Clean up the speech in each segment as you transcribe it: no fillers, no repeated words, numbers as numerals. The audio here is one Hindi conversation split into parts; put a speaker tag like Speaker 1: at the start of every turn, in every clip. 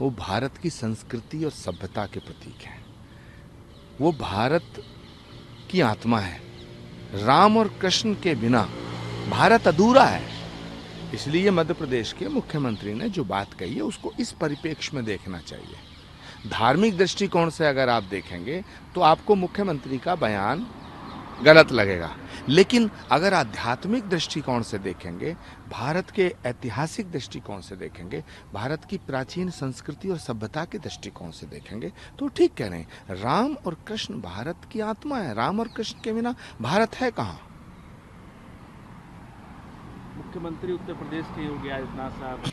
Speaker 1: वो भारत की संस्कृति और सभ्यता के प्रतीक हैं। वो भारत की आत्मा है। राम और कृष्ण के बिना भारत अधूरा है। इसलिए मध्य प्रदेश के मुख्यमंत्री ने जो बात कही है उसको इस परिप्रेक्ष्य में देखना चाहिए। धार्मिक दृष्टिकोण से अगर आप देखेंगे तो आपको मुख्यमंत्री का बयान गलत लगेगा, लेकिन अगर आध्यात्मिक दृष्टिकोण से देखेंगे, भारत के ऐतिहासिक दृष्टिकोण से देखेंगे, भारत की प्राचीन संस्कृति और सभ्यता के दृष्टिकोण से देखेंगे तो ठीक कह रहे हैं। राम और कृष्ण भारत की आत्मा है। राम और कृष्ण के बिना भारत है कहाँ?
Speaker 2: मुख्यमंत्री उत्तर प्रदेश के योगी आदित्यनाथ साहब।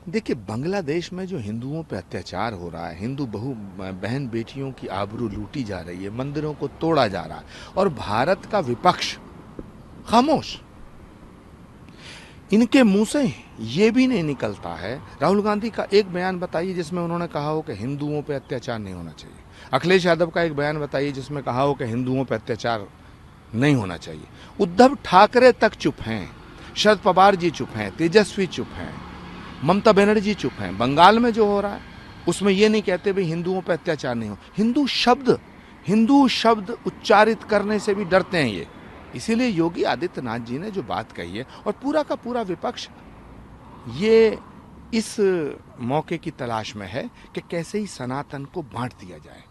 Speaker 1: देखिए, बांग्लादेश में जो हिंदुओं पर अत्याचार हो रहा है, हिंदू बहन बेटियों की आबरू लूटी जा रही है, मंदिरों को तोड़ा जा रहा है, और भारत का विपक्ष खामोश। इनके मुंह से ये भी नहीं निकलता है। राहुल गांधी का एक बयान बताइए जिसमें उन्होंने कहा हो कि हिंदुओं पे अत्याचार नहीं होना चाहिए। अखिलेश यादव का एक बयान बताइए जिसमें कहा हो कि हिंदुओं पे अत्याचार नहीं होना चाहिए। उद्धव ठाकरे तक चुप हैं, शरद पवार जी चुप हैं, तेजस्वी चुप हैं, ममता बनर्जी चुप हैं। बंगाल में जो हो रहा है उसमें ये नहीं कहते भाई हिंदुओं पर अत्याचार नहीं हो। हिंदू शब्द उच्चारित करने से भी डरते हैं ये। इसीलिए योगी आदित्यनाथ जी ने जो बात कही है, और पूरा का पूरा विपक्ष ये इस मौके की तलाश में है कि कैसे ही सनातन को बांट दिया जाए।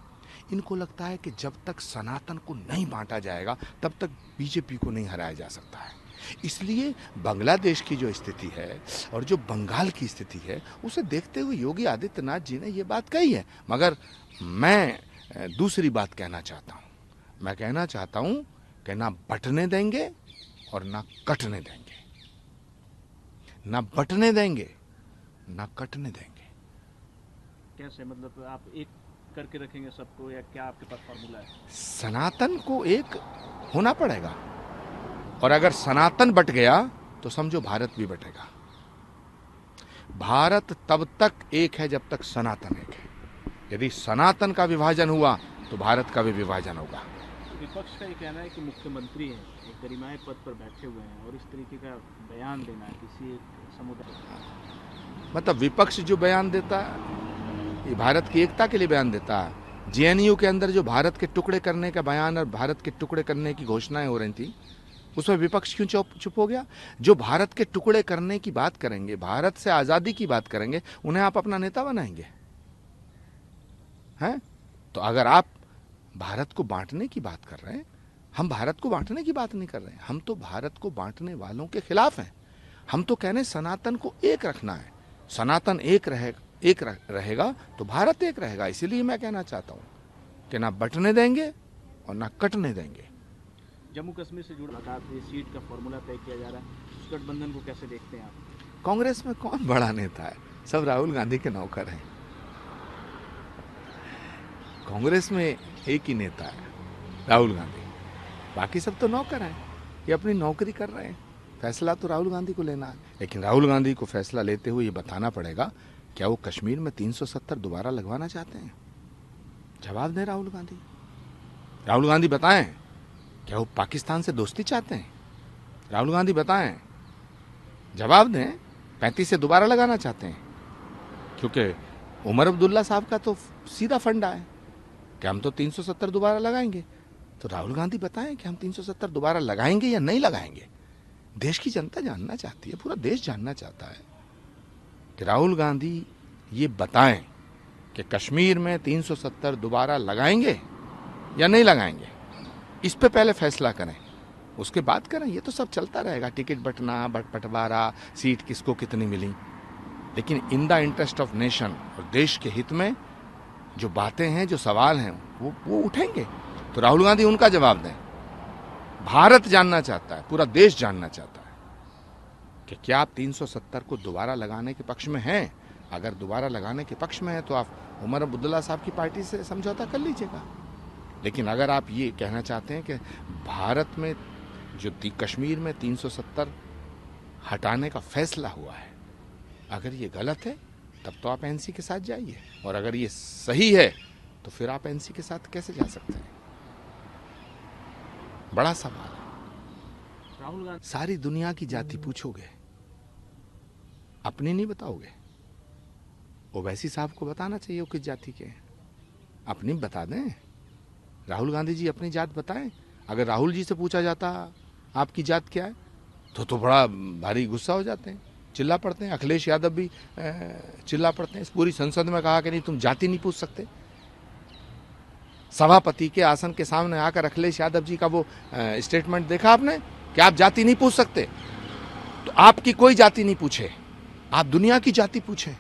Speaker 1: इनको लगता है कि जब तक सनातन को नहीं बांटा जाएगा तब तक बीजेपी को नहीं हराया जा सकता है। इसलिए बांग्लादेश की जो स्थिति है और जो बंगाल की स्थिति है उसे देखते हुए योगी आदित्यनाथ जी ने ये बात कही है। मगर मैं दूसरी बात कहना चाहता हूँ। मैं कहना चाहता हूँ कि ना बंटने देंगे और ना कटने देंगे। ना बंटने देंगे ना कटने देंगे।
Speaker 2: कैसे, मतलब आप एक करके रखेंगे सबको, या क्या आपके पास फॉर्मूला है?
Speaker 1: सनातन को एक होना पड़ेगा, और अगर सनातन बट गया तो समझो भारत भी बटेगा। भारत तब तक एक है जब तक सनातन एक है। यदि सनातन का विभाजन हुआ तो भारत का भी विभाजन होगा।
Speaker 2: विपक्ष का ये कहना है कि मुख्यमंत्री हैं, एक गरिमाई पद पर बैठे हुए हैं, और इस तरीके का बयान देना है किसी एक समुदाय,
Speaker 1: मतलब विपक्ष जो बयान देता है ये भारत की एकता के लिए बयान देता है। जेएनयू के अंदर जो भारत के टुकड़े करने का बयान और भारत के टुकड़े करने की घोषणाएं हो रही थी, उसमें विपक्ष क्यों चुप हो गया? जो भारत के टुकड़े करने की बात करेंगे, भारत से आजादी की बात करेंगे, उन्हें आप अपना नेता बनाएंगे हैं? तो अगर आप भारत को बांटने की बात कर रहे हैं, हम भारत को बांटने की बात नहीं कर रहे हैं। हम तो भारत को बांटने वालों के खिलाफ हैं। हम तो कह रहे हैं सनातन को एक रखना है। सनातन एक रहेगा तो भारत एक रहेगा। इसीलिए मैं कहना चाहता हूं कि ना बंटने देंगे और ना कटने देंगे।
Speaker 2: जम्मू कश्मीर से जुड़ा बता दें, सीट का फॉर्मूला तय किया जा रहा है, उस गठबंधन को कैसे देखते हैं आप?
Speaker 1: कांग्रेस में कौन बड़ा नेता है? सब राहुल गांधी के नौकर हैं। कांग्रेस में एक ही नेता है, राहुल गांधी। बाकी सब तो नौकर हैं, ये अपनी नौकरी कर रहे हैं। फैसला तो राहुल गांधी को लेना है, लेकिन राहुल गांधी को फैसला लेते हुए ये बताना पड़ेगा क्या वो कश्मीर में 370 दोबारा लगवाना चाहते हैं? जवाब दें राहुल गांधी। राहुल गांधी बताएं क्या वो पाकिस्तान से दोस्ती चाहते हैं? राहुल गांधी बताएं, जवाब दें। 35 से दोबारा लगाना चाहते हैं? क्योंकि उमर अब्दुल्ला साहब का तो सीधा फंडा है कि हम तो 370 दोबारा लगाएंगे। तो राहुल गांधी बताएं कि हम 370 दोबारा लगाएंगे या नहीं लगाएंगे। देश की जनता जानना चाहती है, पूरा देश जानना चाहता है कि राहुल गांधी ये बताएं कि कश्मीर में 370 दोबारा लगाएंगे या नहीं लगाएंगे। इस पे पहले फैसला करें, उसके बाद करें। ये तो सब चलता रहेगा, टिकट बंटना, बंटवारा, सीट किसको कितनी मिली। लेकिन in the interest of nation और देश के हित में जो बातें हैं, जो सवाल हैं, वो उठेंगे। तो राहुल गांधी उनका जवाब दें। भारत जानना चाहता है, पूरा देश जानना चाहता है कि क्या आप 370 को दोबारा लगाने के पक्ष में हैं? अगर दोबारा लगाने के पक्ष में है तो आप उमर अब्दुल्ला साहब की पार्टी से समझौता कर लीजिएगा। लेकिन अगर आप ये कहना चाहते हैं कि भारत में जो कश्मीर में 370 हटाने का फैसला हुआ है, अगर ये गलत है तब तो आप एनसी के साथ जाइए, और अगर ये सही है तो फिर आप एनसी के साथ कैसे जा सकते हैं? बड़ा सवाल है।
Speaker 2: राहुल गांधी
Speaker 1: सारी दुनिया की जाति पूछोगे, अपनी नहीं बताओगे। ओवैसी साहब को बताना चाहिए वो किस जाति के हैं, अपनी बता दें। राहुल गांधी जी अपनी जात बताएं। अगर राहुल जी से पूछा जाता आपकी जात क्या है तो बड़ा भारी गुस्सा हो जाते हैं, चिल्ला पड़ते हैं। अखिलेश यादव भी चिल्ला पड़ते हैं। इस पूरी संसद में कहा कि नहीं तुम जाति नहीं पूछ सकते। सभापति के आसन के सामने आकर अखिलेश यादव जी का वो स्टेटमेंट देखा आपने कि आप जाति नहीं पूछ सकते, तो आपकी कोई जाति नहीं पूछे, आप दुनिया की जाति पूछें।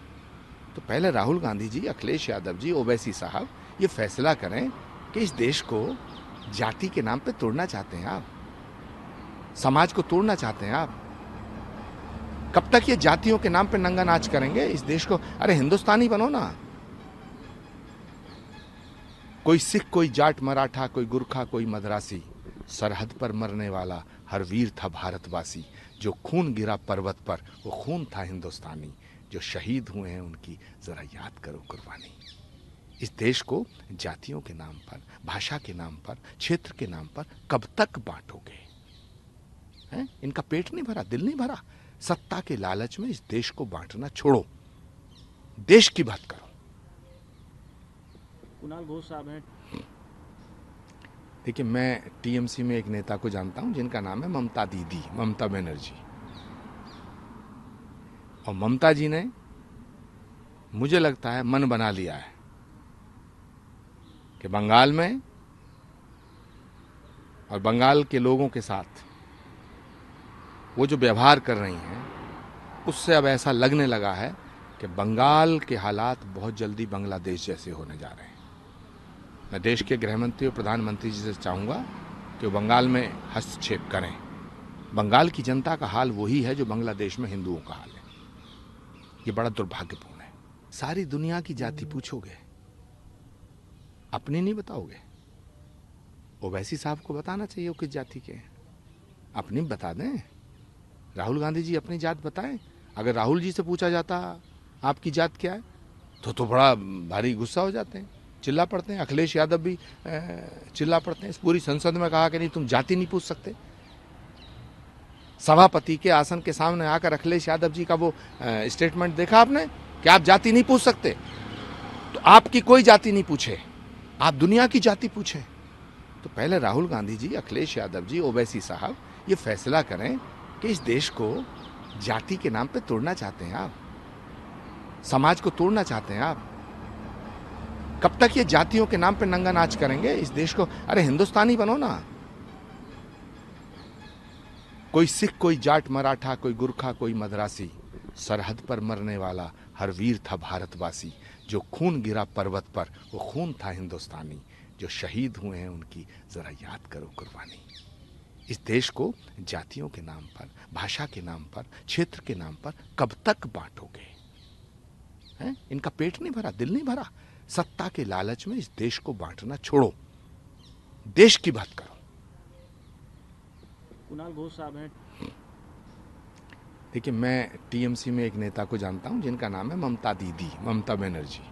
Speaker 1: तो पहले राहुल गांधी जी, अखिलेश यादव जी, ओवैसी साहब ये फैसला करें कि इस देश को जाति के नाम पे तोड़ना चाहते हैं आप, समाज को तोड़ना चाहते हैं आप। कब तक ये जातियों के नाम पे नंगा नाच करेंगे इस देश को? अरे हिंदुस्तानी बनो ना। कोई सिख, कोई जाट मराठा, कोई गुरखा, कोई मद्रासी, सरहद पर मरने वाला हर वीर था भारतवासी। जो खून गिरा पर्वत पर वो खून था हिंदुस्तानी। जो शहीद हुए हैं उनकी जरा याद करो कुर्बानी। इस देश को जातियों के नाम पर, भाषा के नाम पर, क्षेत्र के नाम पर कब तक बांटोगे? हैं? इनका पेट नहीं भरा, दिल नहीं भरा। सत्ता के लालच में इस देश को बांटना छोड़ो, देश की बात करो।
Speaker 2: कुणाल घोष साहब हैं।
Speaker 1: देखिए, मैं टीएमसी में एक नेता को जानता हूं जिनका नाम है ममता दीदी, ममता बनर्जी। और ममता जी ने, मुझे लगता है, मन बना लिया है कि बंगाल में और बंगाल के लोगों के साथ वो जो व्यवहार कर रही हैं उससे अब ऐसा लगने लगा है कि बंगाल के हालात बहुत जल्दी बांग्लादेश जैसे होने जा रहे हैं। मैं देश के गृहमंत्री और प्रधानमंत्री जी से चाहूँगा कि वो बंगाल में हस्तक्षेप करें। बंगाल की जनता का हाल वही है जो बांग्लादेश में हिंदुओं का हाल है। ये बड़ा दुर्भाग्यपूर्ण है। सारी दुनिया की जाति पूछोगे, अपनी नहीं बताओगे। ओवैसी साहब को बताना चाहिए वो किस जाति के हैं, अपनी बता दें। राहुल गांधी जी अपनी जात बताएं। अगर राहुल जी से पूछा जाता आपकी जात क्या है तो बड़ा भारी गुस्सा हो जाते हैं, चिल्ला पड़ते हैं। अखिलेश यादव भी चिल्ला पड़ते हैं। इस पूरी संसद में कहा कि नहीं तुम जाति नहीं पूछ सकते। सभापति के आसन के सामने आकर अखिलेश यादव जी का वो स्टेटमेंट देखा आपने कि आप जाति नहीं पूछ सकते, तो आपकी कोई जाति नहीं पूछे, आप दुनिया की जाति पूछें। तो पहले राहुल गांधी जी, अखिलेश यादव जी, ओवैसी साहब ये फैसला करें कि इस देश को जाति के नाम पे तोड़ना चाहते हैं आप, समाज को तोड़ना चाहते हैं आप। कब तक ये जातियों के नाम पे नंगा नाच करेंगे इस देश को? अरे हिंदुस्तानी बनो ना। कोई सिख, कोई जाट मराठा, कोई गुरखा, कोई मद्रासी, सरहद पर मरने वाला हर वीर था भारतवासी। जो खून गिरा पर्वत पर वो खून था हिंदुस्तानी। जो शहीद हुए हैं उनकी जरा याद करो कुर्बानी। इस देश को जातियों के नाम पर, भाषा के नाम पर, क्षेत्र के नाम पर कब तक बांटोगे? हैं? इनका पेट नहीं भरा, दिल नहीं भरा। सत्ता के लालच में इस देश को बांटना छोड़ो, देश की बात करो।
Speaker 2: कुणाल घोष साहब हैं।
Speaker 1: देखिए, मैं टीएमसी में एक नेता को जानता हूं जिनका नाम है ममता दीदी, ममता बनर्जी।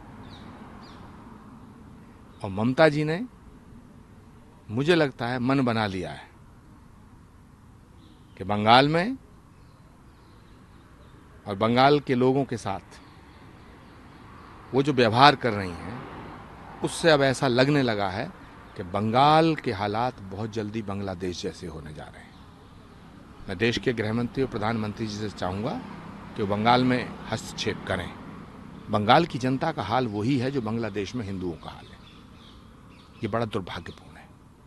Speaker 1: और ममता जी ने, मुझे लगता है, मन बना लिया है कि बंगाल में और बंगाल के लोगों के साथ वो जो व्यवहार कर रही हैं उससे अब ऐसा लगने लगा है कि बंगाल के हालात बहुत जल्दी बांग्लादेश जैसे होने जा रहे हैं। मैं देश के गृहमंत्री और प्रधानमंत्री जी से चाहूँगा कि वो बंगाल में हस्तक्षेप करें। बंगाल की जनता का हाल वही है जो बांग्लादेश में हिंदुओं का हाल है। ये बड़ा दुर्भाग्यपूर्ण